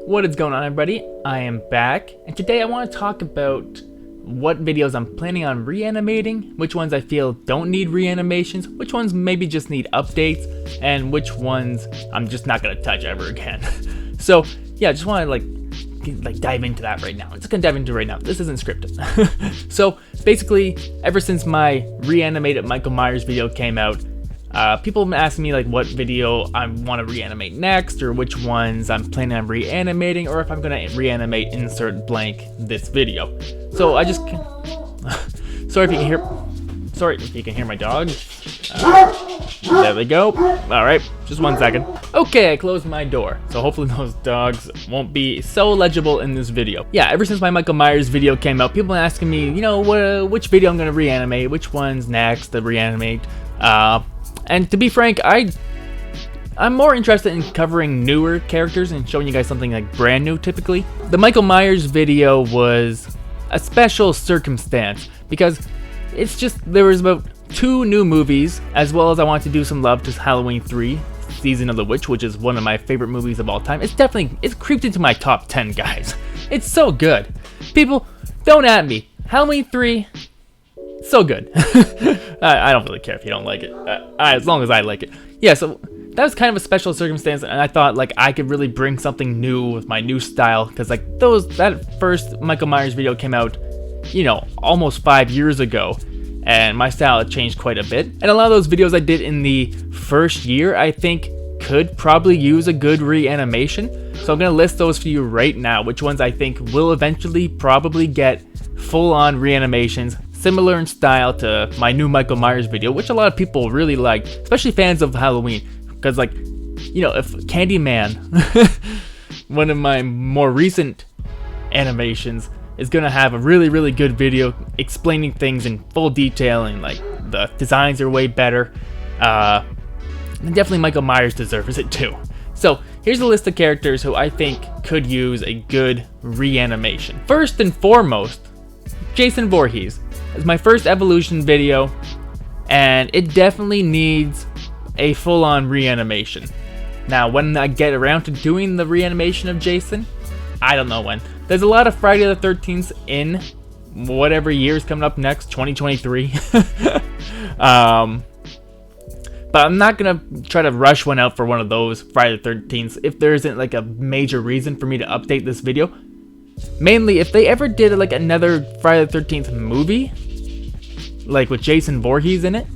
What is going on, everybody? I am back, and today I want to talk about what videos I'm planning on reanimating, which ones I feel don't need reanimations, which ones maybe just need updates, and which ones I'm just not gonna touch ever again. So yeah, I just want to dive into that right now. I'm just gonna dive into it right now. This isn't scripted. So basically, ever since my reanimated Michael Myers video came out, people have been asking me what video I want to reanimate next, or which ones I'm planning on reanimating, or if I'm gonna reanimate insert blank this video. So I just sorry if you can hear my dog. There they go. All right, just 1 second. Okay, I closed my door, so hopefully those dogs won't be so legible in this video. Yeah, ever since my Michael Myers video came out, people are asking me, which video I'm gonna reanimate, which one's next to reanimate. And to be frank, I'm more interested in covering newer characters and showing you guys something brand new typically. The Michael Myers video was a special circumstance because there was about 2 new movies, as well as I wanted to do some love to Halloween 3, Season of the Witch, which is one of my favorite movies of all time. It's creeped into my top 10, guys. It's so good. People, don't at me. Halloween 3, so good. I don't really care if you don't like it, as long as I like it. Yeah, so that was kind of a special circumstance, and I thought I could really bring something new with my new style, because that first Michael Myers video came out, almost 5 years ago, and my style had changed quite a bit. And a lot of those videos I did in the first year, I think, could probably use a good reanimation. So I'm gonna list those for you right now, which ones I think will eventually probably get full-on reanimations, similar in style to my new Michael Myers video, which a lot of people really like, especially fans of Halloween, because if Candyman, one of my more recent animations, is gonna have a really good video explaining things in full detail, and the designs are way better, and definitely Michael Myers deserves it too. So here's a list of characters who I think could use a good reanimation. First and foremost, Jason Voorhees. It's my first evolution video, and it definitely needs a full-on reanimation. Now, when I get around to doing the reanimation of Jason, I don't know when. There's a lot of Friday the 13th in whatever year is coming up next, 2023. But I'm not gonna try to rush one out for one of those Friday the 13th if there isn't a major reason for me to update this video. Mainly, if they ever did another Friday the 13th movie, with Jason Voorhees in it,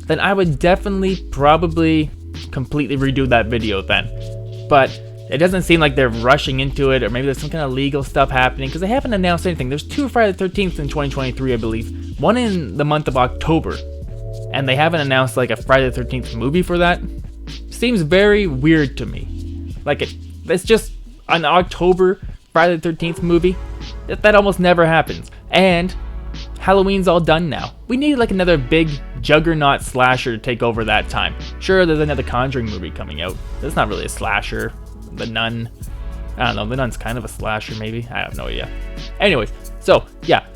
then I would definitely probably completely redo that video then. But it doesn't seem like they're rushing into it, or maybe there's some kind of legal stuff happening, because they haven't announced anything. There's 2 Friday the 13th in 2023, I believe. One in the month of October, and they haven't announced a Friday the 13th movie for that. Seems very weird to me. It's just an October Friday the 13th movie. That almost never happens. And Halloween's all done now. We need another big juggernaut slasher to take over that time. Sure, there's another Conjuring movie coming out. That's not really a slasher. The Nun. I don't know, The Nun's kind of a slasher maybe. I have no idea. Anyways, so yeah.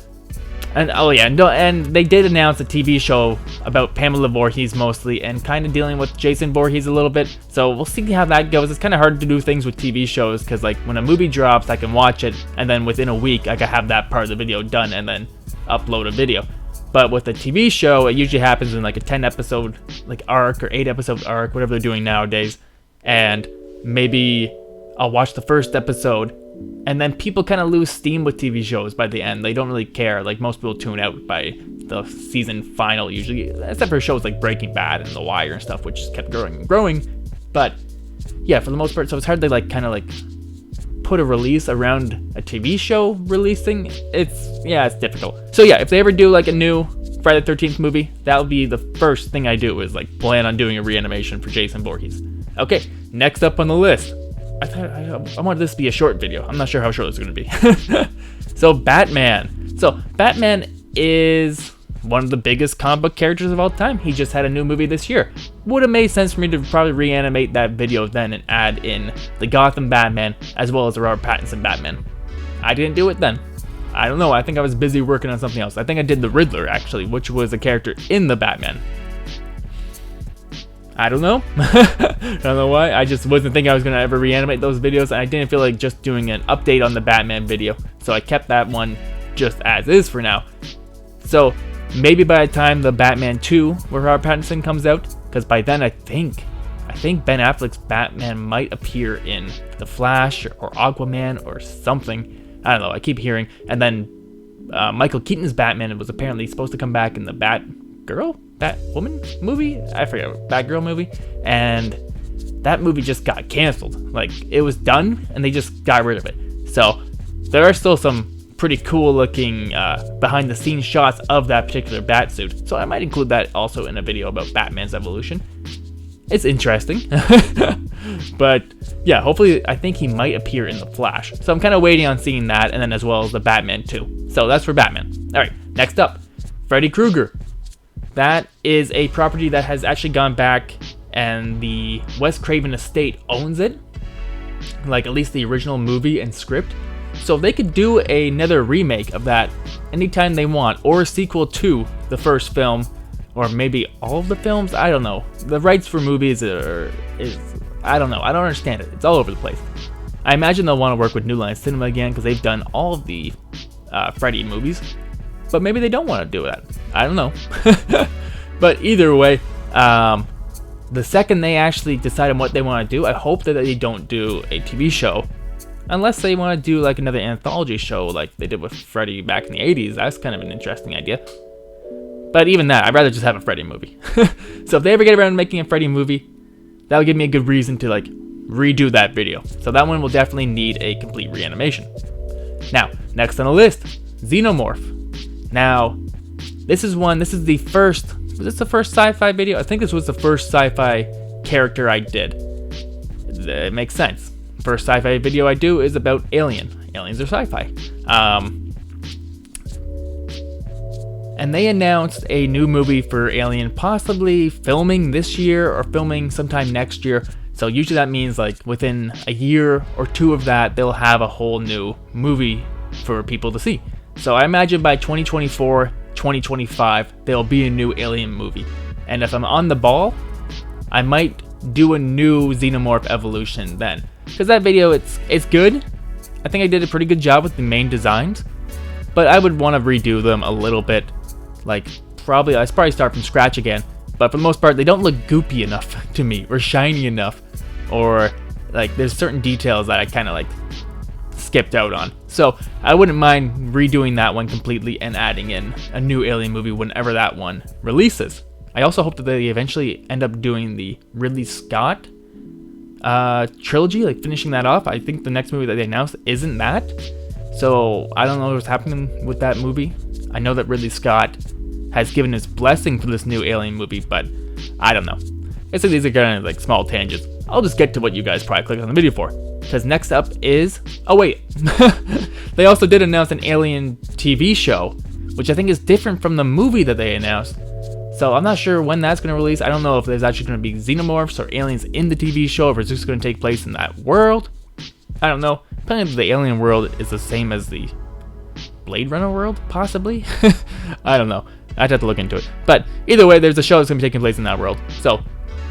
And they did announce a TV show about Pamela Voorhees mostly, and kind of dealing with Jason Voorhees a little bit. So we'll see how that goes. It's kind of hard to do things with TV shows, because when a movie drops, I can watch it, and then within a week I can have that part of the video done and then upload a video. But with a TV show, it usually happens in a 10 episode arc, or 8 episode arc, whatever they're doing nowadays. And maybe I'll watch the first episode, and then people kind of lose steam with TV shows by the end. They don't really care. Most people tune out by the season final usually, except for shows like Breaking Bad and The Wire and stuff, which just kept growing and growing. But yeah, for the most part, so it's hard to put a release around a TV show releasing. It's difficult. So yeah, if they ever do a new Friday the 13th movie, that'll be the first thing I do, is plan on doing a reanimation for Jason Voorhees. Okay, next up on the list, I wanted this to be a short video. I'm not sure how short it's going to be. So Batman. So Batman is one of the biggest comic book characters of all time. He just had a new movie this year. Would have made sense for me to probably reanimate that video then and add in the Gotham Batman as well as the Robert Pattinson Batman. I didn't do it then. I don't know. I think I was busy working on something else. I think I did the Riddler actually, which was a character in the Batman. I don't know. I don't know why. I just wasn't thinking I was going to ever reanimate those videos, and I didn't feel like just doing an update on the Batman video. So I kept that one just as is for now. So maybe by the time the Batman 2 with Robert Pattinson comes out, because by then I think Ben Affleck's Batman might appear in The Flash or Aquaman or something. I don't know. I keep hearing. And then Michael Keaton's Batman was apparently supposed to come back in the Batwoman movie? I forget, Batgirl movie. And that movie just got canceled. Like, it was done, and they just got rid of it. So, there are still some pretty cool looking behind-the-scenes shots of that particular Batsuit. So I might include that also in a video about Batman's evolution. It's interesting. But, yeah, hopefully, I think he might appear in The Flash. So I'm kind of waiting on seeing that, and then as well as the Batman 2. So that's for Batman. Alright, next up, Freddy Krueger. That is a property that has actually gone back, and the Wes Craven estate owns it, like at least the original movie and script. So they could do another remake of that anytime they want, or a sequel to the first film, or maybe all of the films. I don't know. The rights for movies I don't know. I don't understand it. It's all over the place. I imagine they'll want to work with New Line Cinema again because they've done all of the Freddy movies. But maybe they don't want to do that. I don't know. But either way, the second they actually decide on what they want to do, I hope that they don't do a TV show. Unless they want to do like another anthology show like they did with Freddy back in the 80s. That's kind of an interesting idea. But even that, I'd rather just have a Freddy movie. So if they ever get around to making a Freddy movie, that'll give me a good reason to like redo that video. So that one will definitely need a complete reanimation. Now, next on the list, Xenomorph. Now, this is the first, was this the first sci-fi video? I think this was the first sci-fi character I did. It makes sense. First sci-fi video I do is about aliens are sci-fi. And they announced a new movie for Alien, possibly filming this year or filming sometime next year. So usually that means like within a year or two of that, they'll have a whole new movie for people to see. So I imagine by 2024, 2025, there'll be a new Alien movie. And if I'm on the ball, I might do a new Xenomorph evolution then. Because that video, it's good. I think I did a pretty good job with the main designs. But I would want to redo them a little bit. Like, I'd probably start from scratch again. But for the most part, they don't look goopy enough to me. Or shiny enough. Or, like, there's certain details that I kind of, like, skipped out on. So I wouldn't mind redoing that one completely and adding in a new Alien movie whenever that one releases. I also hope that they eventually end up doing the Ridley Scott trilogy, like finishing that off. I think the next movie that they announced isn't that. So I don't know what's happening with that movie. I know that Ridley Scott has given his blessing for this new Alien movie, but I don't know. I think these are kind of like small tangents. I'll just get to what you guys probably clicked on the video for. Because next up is... Oh wait, they also did announce an Alien TV show, which I think is different from the movie that they announced. So I'm not sure when that's going to release. I don't know if there's actually going to be xenomorphs or aliens in the TV show, or if it's just going to take place in that world. I don't know. Apparently the alien world is the same as the Blade Runner world, possibly? I don't know. I'd have to look into it. But either way, there's a show that's going to be taking place in that world. So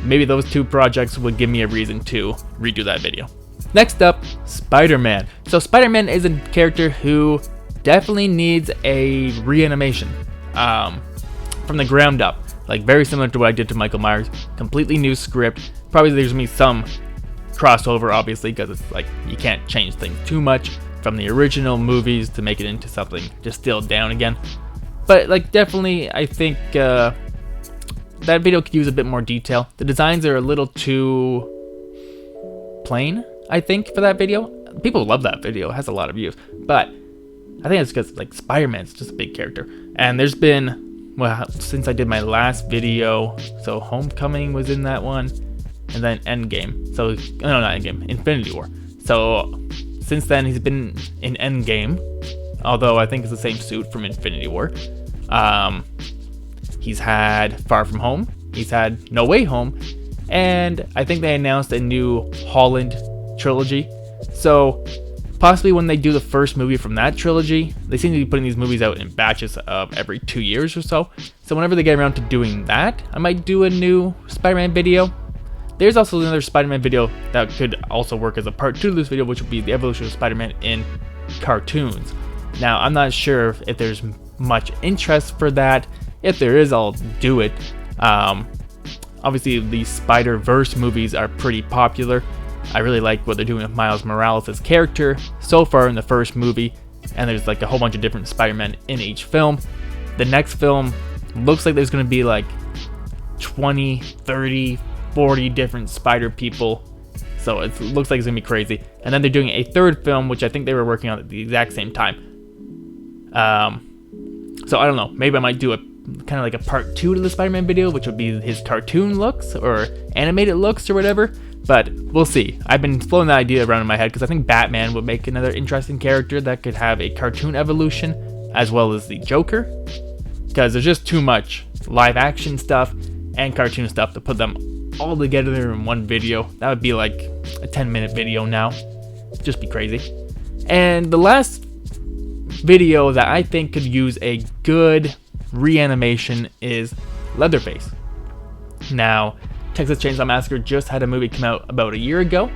maybe those two projects would give me a reason to redo that video. Next up, Spider-Man. So Spider-Man is a character who definitely needs a reanimation from the ground up. Like very similar to what I did to Michael Myers. Completely new script. Probably there's going to be some crossover, obviously, because it's like you can't change things too much from the original movies to make it into something distilled down again. But like definitely, I think that video could use a bit more detail. The designs are a little too plain, I think, for that video. People love that video. It has a lot of views. But I think it's because like Spider-Man's just a big character. And there's been, well, since I did my last video, so Homecoming was in that one, and then Endgame. So, no, not Endgame, Infinity War. So since then he's been in Endgame, although I think it's the same suit from Infinity War. He's had Far From Home. He's had No Way Home. And I think they announced a new Holland trilogy. So Possibly when they do the first movie from that trilogy. They seem to be putting these movies out in batches of every 2 years or so. So whenever they get around to doing that, I might do a new Spider-Man video. There's also another Spider-Man video that could also work as a part 2 of this video, which would be the evolution of Spider-Man in cartoons. Now, I'm not sure if there's much interest for that. If there is, I'll do it. Obviously, the Spider-Verse movies are pretty popular. I really like what they're doing with Miles Morales' character so far in the first movie, and there's like a whole bunch of different Spider-Men in each film. The next film looks like there's going to be like 20, 30, 40 different Spider people, so it looks like it's going to be crazy. And then they're doing a third film, which I think they were working on at the exact same time. So I don't know, maybe I might do a kind of like a part 2 to the Spider-Man video, which would be his cartoon looks or animated looks or whatever. But we'll see. I've been floating that idea around in my head because I think Batman would make another interesting character that could have a cartoon evolution as well as the Joker, because there's just too much live action stuff and cartoon stuff to put them all together in one video. That would be like a 10-minute video now. Just be crazy. And the last video that I think could use a good reanimation is Leatherface. Now, Texas Chainsaw Massacre just had a movie come out about a year ago.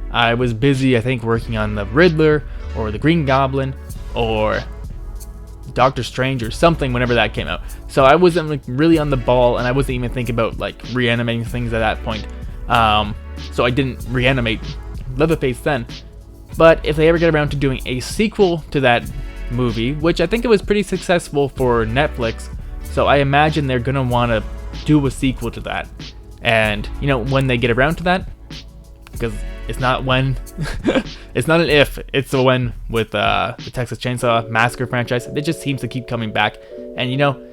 I was busy, I think, working on the Riddler or the Green Goblin or Doctor Strange or something whenever that came out. So I wasn't like really on the ball, and I wasn't even thinking about like reanimating things at that point. So I didn't reanimate Leatherface then. But if they ever get around to doing a sequel to that movie, which I think it was pretty successful for Netflix, so I imagine they're gonna want to do a sequel to that. And you know, when they get around to that, because it's not when, it's not an if, it's a when with the Texas Chainsaw Massacre franchise. It just seems to keep coming back. And you know,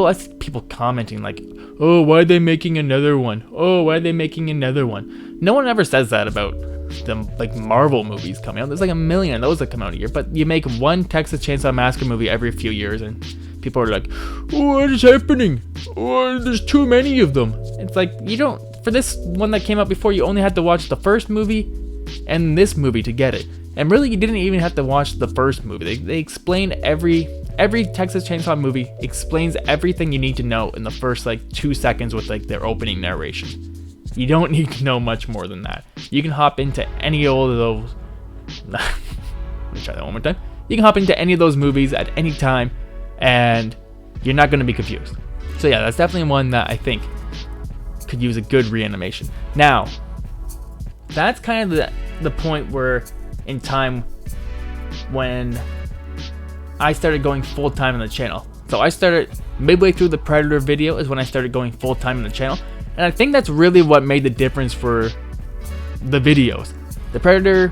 I see people commenting like, oh, why are they making another one? Oh, why are they making another one? No one ever says that about the like Marvel movies coming out. There's like a million of those that come out a year, but you make one Texas Chainsaw Massacre movie every few years and people are like, oh, what is happening? Oh, there's too many of them. It's like, you don't, for this one that came out before, you only had to watch the first movie and this movie to get it. And really, you didn't even have to watch the first movie. They explain every Texas Chainsaw movie explains everything you need to know in the first like 2 seconds with like their opening narration. You don't need to know much more than that. You can hop into any old of those. Let me try that one more time. You can hop into any of those movies at any time, and you're not going to be confused. So yeah, that's definitely one that I think could use a good reanimation. Now, that's kind of the point where in time when I started going full-time on the channel. So I started midway through the Predator video is when I started going full-time on the channel. And I think that's really what made the difference for the videos. The Predator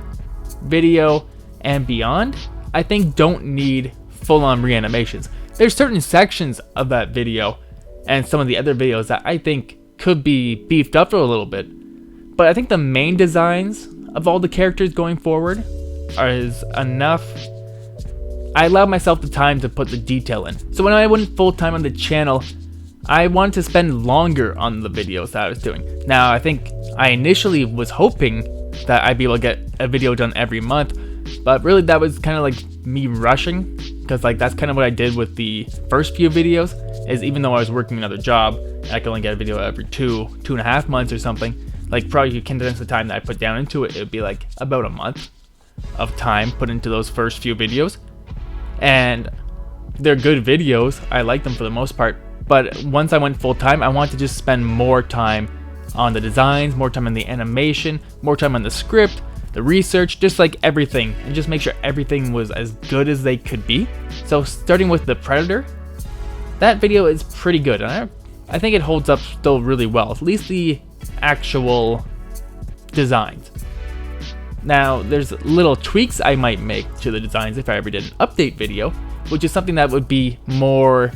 video and beyond, I think don't need full-on reanimations. There's certain sections of that video and some of the other videos that I think could be beefed up a little bit. But I think the main designs of all the characters going forward is enough. I allowed myself the time to put the detail in. So when I went full-time on the channel, I wanted to spend longer on the videos that I was doing. Now, I think I initially was hoping that I'd be able to get a video done every month, but really that was kind of like me rushing, because like that's kind of what I did with the first few videos, is even though I was working another job, I could only get a video every 2.5 months or something. Like probably if you condense the time that I put down into it, it would be like about a month of time put into those first few videos. And they're good videos, I like them for the most part. But once I went full time, I wanted to just spend more time on the designs, more time on the animation, more time on the script, the research, just like everything, and just make sure everything was as good as they could be. So starting with the Predator, that video is pretty good, and I think it holds up still really well, at least the actual designs. Now, there's little tweaks I might make to the designs if I ever did an update video, which is something that would be more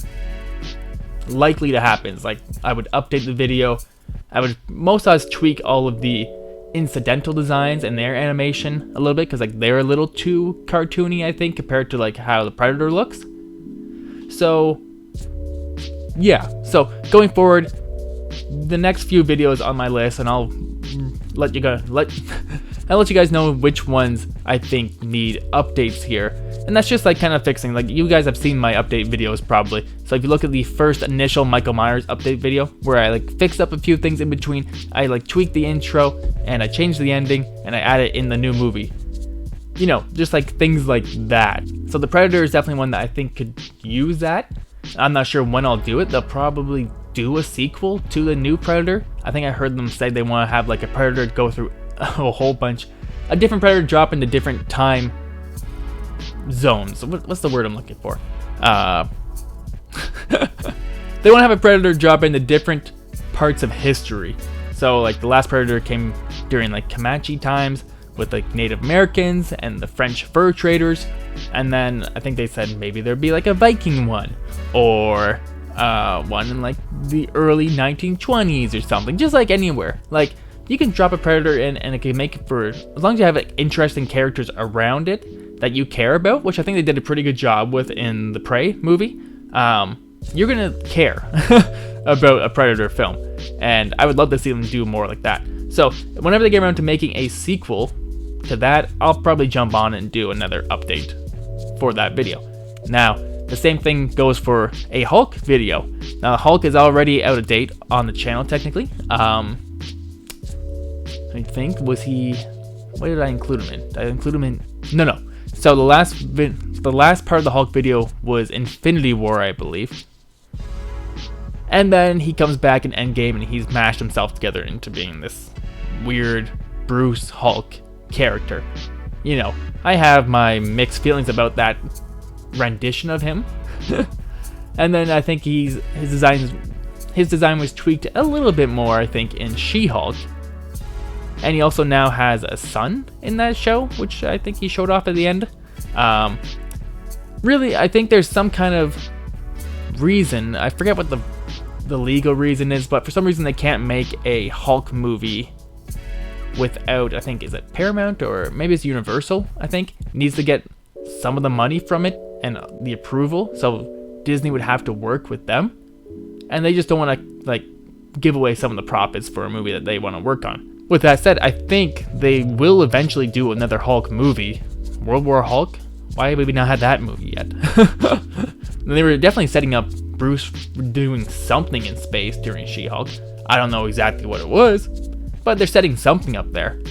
likely to happen. Like I would update the video, I would most always tweak all of the incidental designs and their animation a little bit, because like they're a little too cartoony, I think, compared to like how the Predator looks. So yeah, so going forward, the next few videos on my list, and I'll let I'll let you guys know which ones I think need updates here. And that's just like kind of fixing, like you guys have seen my update videos probably. So if you look at the first initial Michael Myers update video where I like fixed up a few things in between, I like tweaked the intro and I changed the ending and I added in the new movie. You know, just like things like that. So the Predator is definitely one that I think could use that. I'm not sure when I'll do it. They'll probably do a sequel to the new Predator. I think I heard them say they want to have like a Predator go through a whole bunch, a different Predator drop into different time zones. What's the word I'm looking for? They want to have a Predator drop into different parts of history. So like the last Predator came during like Comanche times with like Native Americans and the French fur traders, and then I think they said maybe there'd be like a Viking one or one in like the early 1920s or something, just like anywhere. Like you can drop a Predator in and it can make it for, as long as you have like interesting characters around it that you care about, which I think they did a pretty good job with in the Prey movie. You're gonna care about a Predator film, and I would love to see them do more like that. So whenever they get around to making a sequel to that, I'll probably jump on and do another update for that video. Now, the same thing goes for a Hulk video. Now, Hulk is already out of date on the channel technically. I think, what did I include him in? Did I include him in? No. So the last part of the Hulk video was Infinity War, I believe. And then he comes back in Endgame and he's mashed himself together into being this weird Bruce Hulk character. You know, I have my mixed feelings about that rendition of him. And then I think his design was tweaked a little bit more, I think, in She-Hulk. And he also now has a son in that show, which I think he showed off at the end. Really, I think there's some kind of reason, I forget what the legal reason is, but for some reason they can't make a Hulk movie without, I think, is it Paramount or maybe it's Universal, I think, needs to get some of the money from it and the approval, so Disney would have to work with them, and they just don't want to like give away some of the profits for a movie that they want to work on. With that said, I think they will eventually do another Hulk movie. World War Hulk? Why have we not had that movie yet? They were definitely setting up Bruce doing something in space during She-Hulk. I don't know exactly what it was, but they're setting something up there.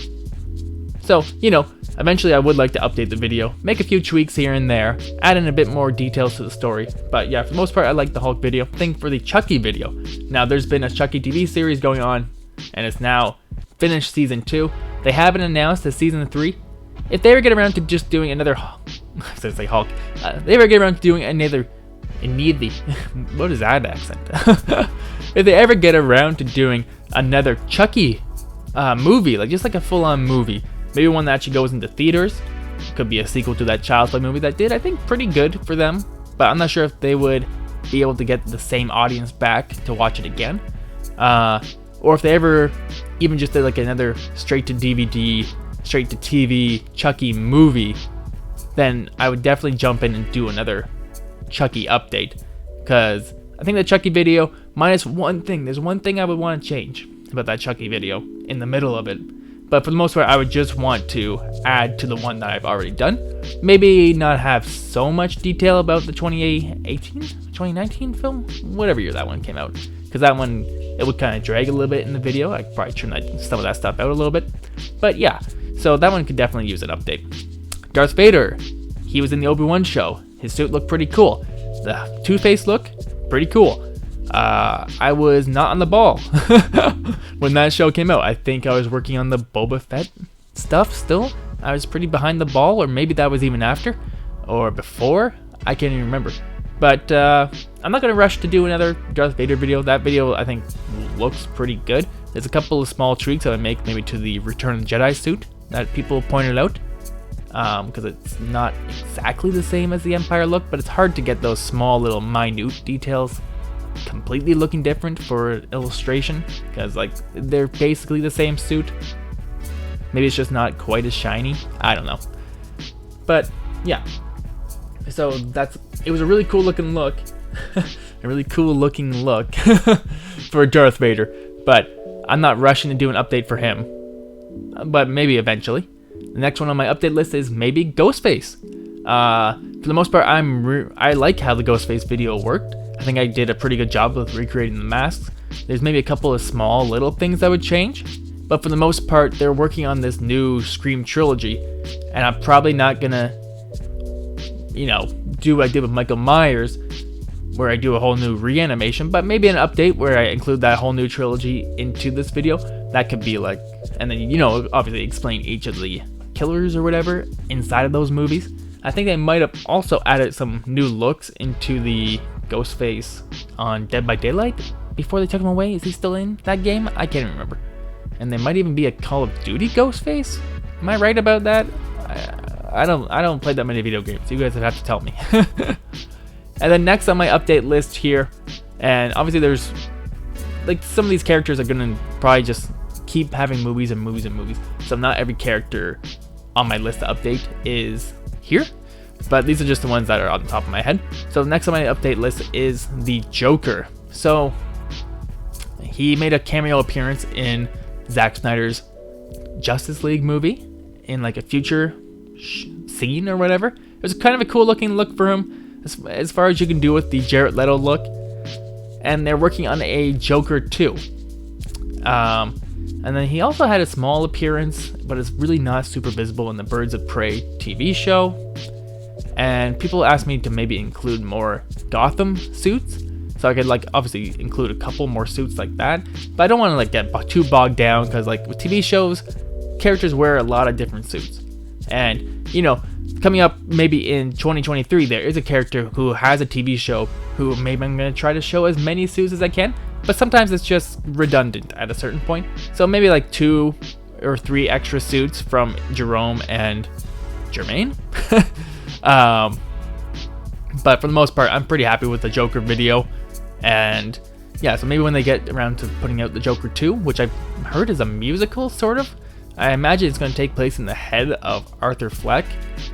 So, you know, eventually I would like to update the video, make a few tweaks here and there, add in a bit more details to the story. But yeah, for the most part, I like the Hulk video. Thing for the Chucky video. Now, there's been a Chucky TV series going on, and it's now finished season 2. They haven't announced a season 3. If they ever get around to just doing another Hulk, I was gonna say Hulk. They ever get around to doing another, what is that accent? If they ever get around to doing another Chucky movie, like just like a full-on movie, maybe one that actually goes into theaters, could be a sequel to that Child's Play movie that did, I think, pretty good for them. But I'm not sure if they would be able to get the same audience back to watch it again. Or if they ever even just did like another straight to DVD, straight to TV Chucky movie, then I would definitely jump in and do another Chucky update. Because I think the Chucky video, minus one thing, there's one thing I would want to change about that Chucky video in the middle of it. But for the most part, I would just want to add to the one that I've already done. Maybe not have so much detail about the 2019 film? Whatever year that one came out. Because that one, it would kind of drag a little bit in the video. I could probably trim some of that stuff out a little bit. But yeah, so that one could definitely use an update. Darth Vader, he was in the Obi-Wan show. His suit looked pretty cool. The Two-Face look, pretty cool. I was not on the ball when that show came out. I think I was working on the Boba Fett stuff still. I was pretty behind the ball, or maybe that was even after or before. I can't even remember. But I'm not going to rush to do another Darth Vader video. That video, I think, looks pretty good. There's a couple of small tweaks I would make maybe to the Return of the Jedi suit that people pointed out. Because it's not exactly the same as the Empire look, but it's hard to get those small little minute details completely looking different for illustration, because like they're basically the same suit. Maybe it's just not quite as shiny. I don't know. But yeah, so it was a really cool looking look. A really cool looking look for Darth Vader, but I'm not rushing to do an update for him. but maybe eventually. The next one on my update list is maybe Ghostface. For the most part, I like how the Ghostface video worked. I think I did a pretty good job with recreating the masks. There's maybe a couple of small little things I would change, but for the most part, they're working on this new Scream trilogy, and I'm probably not gonna, do what I did with Michael Myers, where I do a whole new reanimation, but maybe an update where I include that whole new trilogy into this video. That could be like, and then, obviously explain each of the killers or whatever inside of those movies. I think they might have also added some new looks into the Ghostface on Dead by Daylight before they took him away. Is he still in that game? I can't remember. And there might even be a Call of Duty Ghostface. Am I right about that? I don't play that many video games. You guys would have to tell me. And then next on my update list here, and obviously there's like some of these characters are gonna probably just keep having movies and movies and movies. So not every character on my list to update is here, but these are just the ones that are on the top of my head. So next on my update list is the Joker. So he made a cameo appearance in Zack Snyder's Justice League movie in like a future scene or whatever. It was kind of a cool looking look for him, as far as you can do with the Jared Leto look. And they're working on a Joker 2. And then he also had a small appearance, but it's really not super visible in the Birds of Prey TV show. And people asked me to maybe include more Gotham suits, so I could like obviously include a couple more suits like that. But I don't want to like get too bogged down, because like with TV shows, characters wear a lot of different suits. And coming up maybe in 2023, there is a character who has a TV show who maybe I'm going to try to show as many suits as I can. But sometimes it's just redundant at a certain point. So maybe like 2 or 3 extra suits from Jerome and Jermaine. But for the most part, I'm pretty happy with the Joker video. And yeah, so maybe when they get around to putting out the Joker 2, which I've heard is a musical, sort of. I imagine it's going to take place in the head of Arthur Fleck.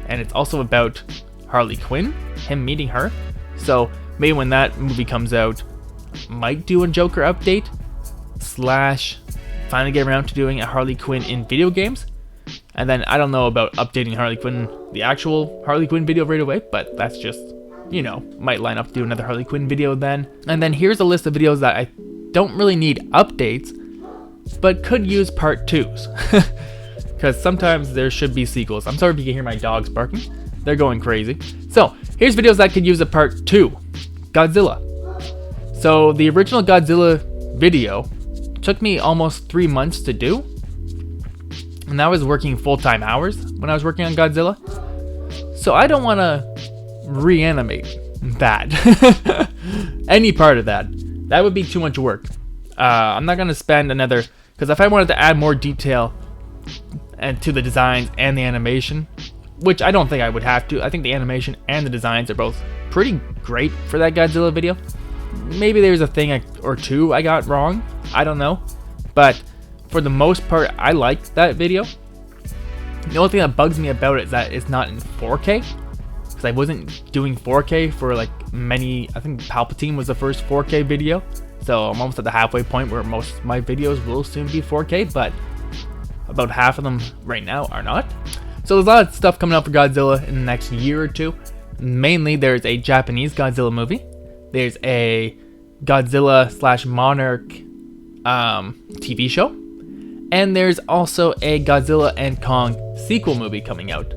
And it's also about Harley Quinn, him meeting her. So maybe when that movie comes out, might do a Joker update / finally get around to doing a Harley Quinn in video games. And then I don't know about updating Harley Quinn, the actual Harley Quinn video right away, but that's just, might line up to do another Harley Quinn video then. And then here's a list of videos that I don't really need updates, but could use part 2s. Because sometimes there should be sequels. I'm sorry if you can hear my dogs barking. They're going crazy. So here's videos that could use a part 2. Godzilla. So the original Godzilla video took me almost 3 months to do, and I was working full-time hours when I was working on Godzilla. So I don't want to reanimate that. Any part of that. That would be too much work. I'm not going to spend another, because if I wanted to add more detail and to the designs and the animation, which I don't think I would have to. I think the animation and the designs are both pretty great for that Godzilla video. Maybe there's a thing or two I got wrong. I don't know. But for the most part, I liked that video. The only thing that bugs me about it is that it's not in 4K. Because I wasn't doing 4K for like many. I think Palpatine was the first 4K video. So I'm almost at the halfway point where most of my videos will soon be 4K. But about half of them right now are not. So there's a lot of stuff coming out for Godzilla in the next year or two. Mainly there's a Japanese Godzilla movie. There's a Godzilla / Monarch TV show. And there's also a Godzilla and Kong sequel movie coming out.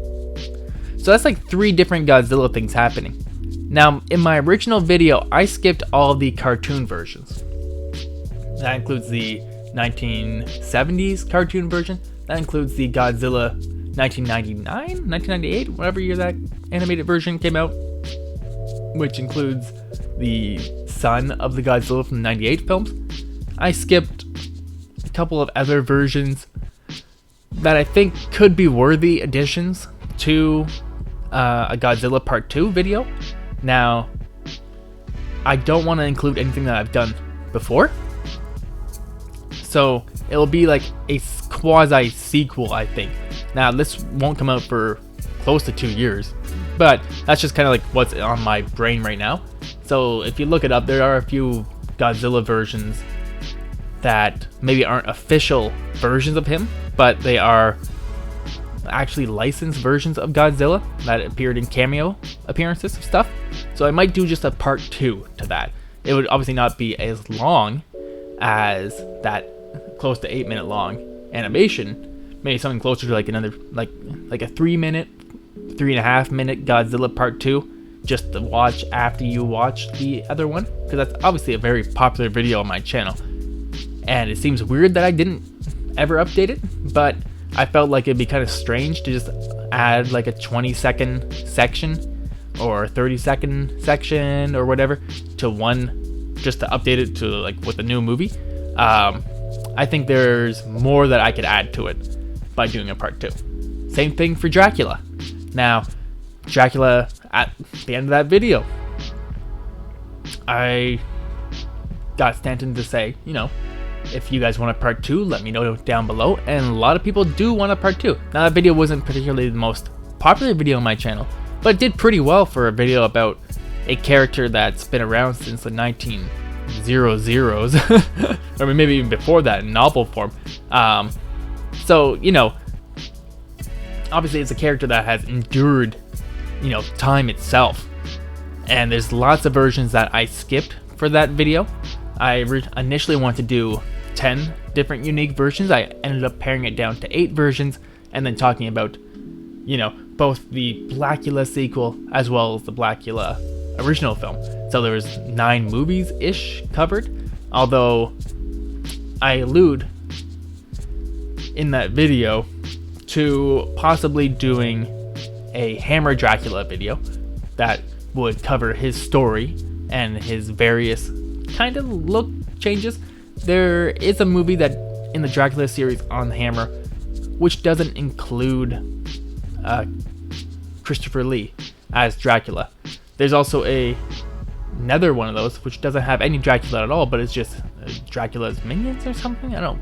So that's like 3 different Godzilla things happening. Now, in my original video, I skipped all the cartoon versions. That includes the 1970s cartoon version. That includes the Godzilla 1999, 1998, whatever year that animated version came out. Which includes the son of the Godzilla from the 98 films. I skipped a couple of other versions that I think could be worthy additions to a Godzilla Part 2 video. Now, I don't want to include anything that I've done before. So, it'll be like a quasi-sequel, I think. Now, this won't come out for close to 2 years. But that's just kind of like what's on my brain right now. So if you look it up, there are a few Godzilla versions that maybe aren't official versions of him, but they are actually licensed versions of Godzilla that appeared in cameo appearances of stuff. So I might do just a part 2 to that. It would obviously not be as long as that close to 8-minute long animation. Maybe something closer to like another like a 3-minute, 3.5-minute Godzilla part 2, just to watch after you watch the other one, because that's obviously a very popular video on my channel. And it seems weird that I didn't ever update it, but I felt like it'd be kind of strange to just add like a 20-second section or 30-second section or whatever to one, just to update it to like with a new movie. I think there's more that I could add to it by doing a part 2. Same thing for Dracula. Now, Dracula, at the end of that video, I got Stanton to say, you know, if you guys want a part 2, let me know down below. And a lot of people do want a part 2. Now, that video wasn't particularly the most popular video on my channel, but it did pretty well for a video about a character that's been around since the 1900s, or maybe even before that in novel form. So, you know, obviously it's a character that has endured, you know, time itself. And there's lots of versions that I skipped for that video. I initially wanted to do 10 different unique versions. I ended up paring it down to 8 versions, and then talking about, you know, both the Blackula sequel as well as the Blackula original film. So there was 9 movies-ish covered, although I allude in that video to possibly doing a Hammer Dracula video that would cover his story and his various kind of look changes. There is a movie that in the Dracula series on Hammer which doesn't include Christopher Lee as Dracula. There's also another one of those which doesn't have any Dracula at all, but it's just Dracula's minions or something. I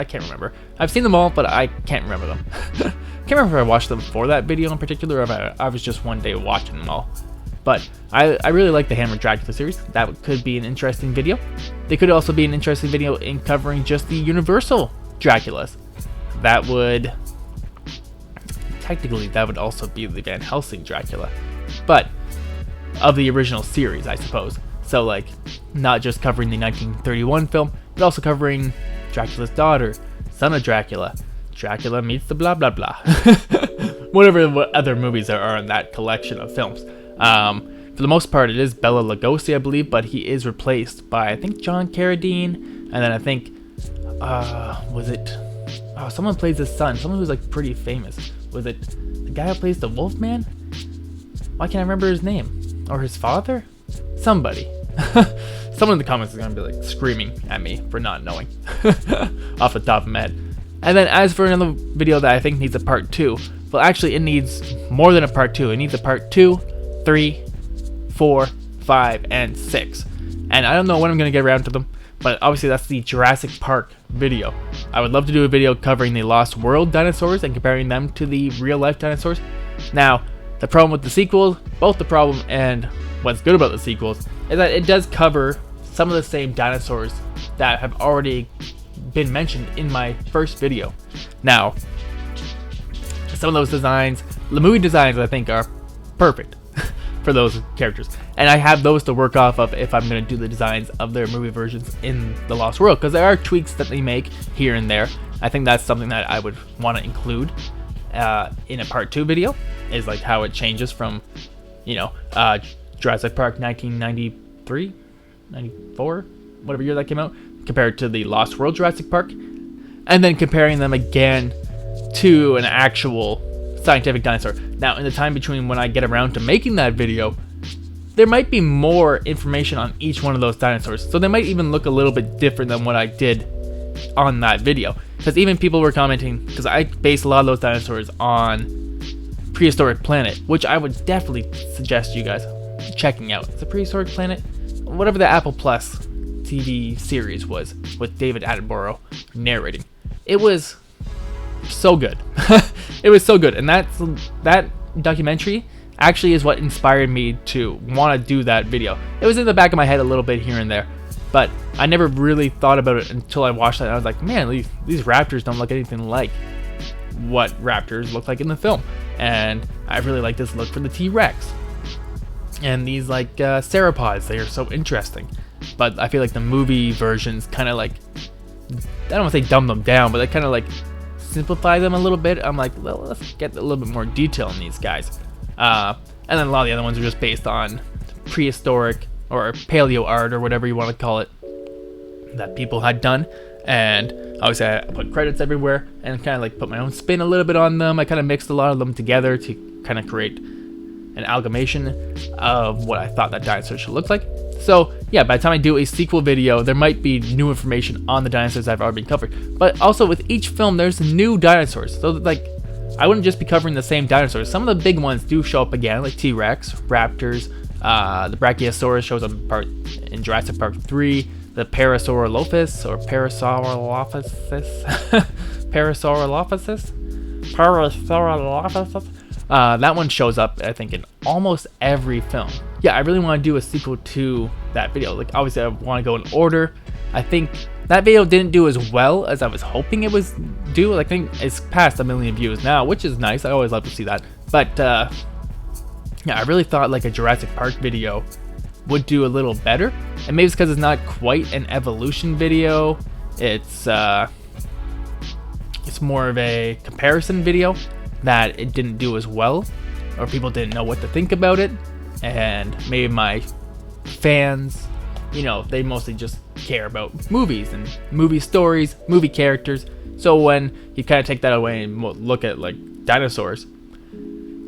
can't remember. I've seen them all, but I can't remember them. Can't remember if I watched them for that video in particular, or if I was just one day watching them all. But I really like the Hammer Dracula series. That could be an interesting video. They could also be an interesting video in covering just the Universal Draculas. That would also be the Van Helsing Dracula, but of the original series, I suppose. So like, not just covering the 1931 film, but also covering Dracula's daughter, son of Dracula, Dracula meets the blah blah blah, whatever other movies there are in that collection of films. For the most part, it is Bela Lugosi, I believe, but he is replaced by, I think, John Carradine, and then I think, someone plays his son, someone who's like pretty famous. Was it the guy who plays the Wolfman? Why can't I remember his name? Or his father? Somebody. Someone in the comments is gonna be like screaming at me for not knowing off the top of my head. And then as for another video that I think needs a part 2, well, actually it needs more than a part 2. It needs a part 2, 3, 4, 5, and 6. And I don't know when I'm going to get around to them, but obviously that's the Jurassic Park video. I would love to do a video covering the Lost World dinosaurs and comparing them to the real-life dinosaurs. Now, the problem with the sequels, both the problem and what's good about the sequels, is that it does cover some of the same dinosaurs that have already been mentioned in my first video. Now, some of those designs, the movie designs, I think are perfect for those characters, and I have those to work off of if I'm going to do the designs of their movie versions in the Lost World, because there are tweaks that they make here and there. I think that's something that I would want to include in a part 2 video, is like how it changes from, you know, Jurassic Park 1993, 94, whatever year that came out, compared to the Lost World Jurassic Park, and then comparing them again to an actual scientific dinosaur. Now, in the time between when I get around to making that video, there might be more information on each one of those dinosaurs, so they might even look a little bit different than what I did on that video. Because even people were commenting, because I based a lot of those dinosaurs on Prehistoric Planet, which I would definitely suggest you guys checking out. It's a Prehistoric Planet, whatever the Apple Plus TV series was, with David Attenborough narrating. It was so good. It was so good, and that documentary actually is what inspired me to want to do that video. It was in the back of my head a little bit here and there, but I never really thought about it until I watched that, and I was like, man, these raptors don't look anything like what raptors look like in the film. And I really like this look for the T-Rex. And these like sauropods, they are so interesting. But I feel like the movie versions kind of like, I don't want to say dumb them down, but they kind of like simplify them a little bit. I'm like, well, let's get a little bit more detail in these guys. And then a lot of the other ones are just based on prehistoric or paleo art or whatever you want to call it that people had done. And obviously I put credits everywhere and kind of like put my own spin a little bit on them. I kind of mixed a lot of them together to kind of create an amalgamation of what I thought that dinosaur should look like. So yeah, by the time I do a sequel video, there might be new information on the dinosaurs I've already covered. But also with each film, there's new dinosaurs. So like, I wouldn't just be covering the same dinosaurs. Some of the big ones do show up again, like T-Rex, raptors, the Brachiosaurus shows up in Jurassic Park 3, the Parasaurolophus, or Parasaurolophus, that one shows up, I think, in almost every film. Yeah, I really want to do a sequel to that video. Like, obviously, I want to go in order. I think that video didn't do as well as I was hoping it was do. I think it's past 1 million views now, which is nice. I always love to see that. But yeah, I really thought like a Jurassic Park video would do a little better. And maybe it's because it's not quite an evolution video. It's more of a comparison video that it didn't do as well, or people didn't know what to think about it. And maybe my fans, you know, they mostly just care about movies and movie stories, movie characters. So when you kind of take that away and look at like dinosaurs,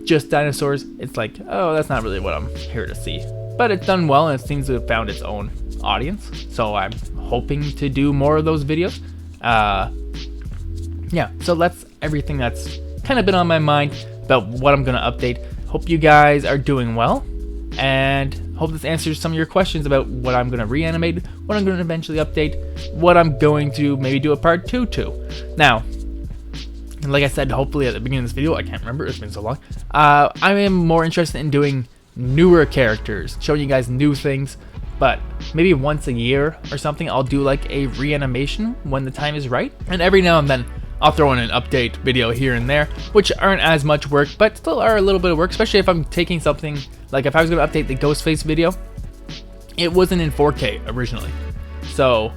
just dinosaurs, it's like, oh, that's not really what I'm here to see. But it's done well and it seems to have found its own audience. So I'm hoping to do more of those videos. Yeah, so that's everything that's kind of been on my mind about what I'm going to update. Hope you guys are doing well, and hope this answers some of your questions about what I'm going to reanimate, what I'm going to eventually update, what I'm going to maybe do a part 2 to. Now, like I said, hopefully at the beginning of this video, I can't remember, it's been so long, I am more interested in doing newer characters, showing you guys new things, but maybe once a year or something, I'll do like a reanimation when the time is right, and every now and then, I'll throw in an update video here and there, which aren't as much work, but still are a little bit of work, especially if I'm taking something, like if I was going to update the Ghostface video, it wasn't in 4K originally. So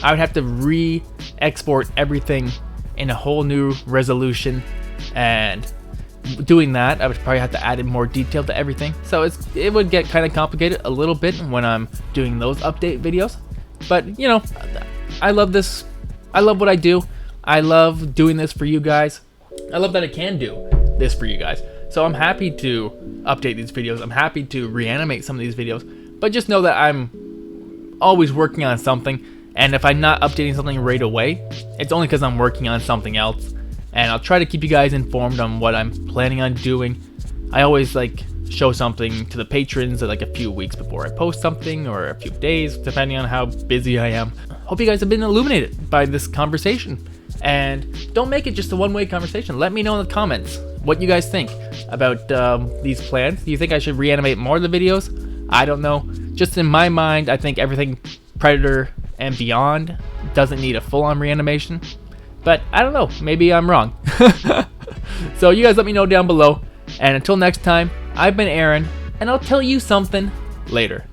I would have to re-export everything in a whole new resolution, and doing that, I would probably have to add in more detail to everything. So it would get kind of complicated a little bit when I'm doing those update videos. But, you know, I love this. I love what I do. I love doing this for you guys. I love that I can do this for you guys. So I'm happy to update these videos. I'm happy to reanimate some of these videos. But just know that I'm always working on something. And if I'm not updating something right away, it's only because I'm working on something else. And I'll try to keep you guys informed on what I'm planning on doing. I always like show something to the patrons like a few weeks before I post something, or a few days, depending on how busy I am. Hope you guys have been illuminated by this conversation. And don't make it just a one-way conversation. Let me know in the comments what you guys think about these plans. Do you think I should reanimate more of the videos? I don't know. Just in my mind, I think everything Predator and beyond doesn't need a full-on reanimation. But I don't know. Maybe I'm wrong. So you guys let me know down below. And until next time, I've been Aaron, and I'll tell you something later.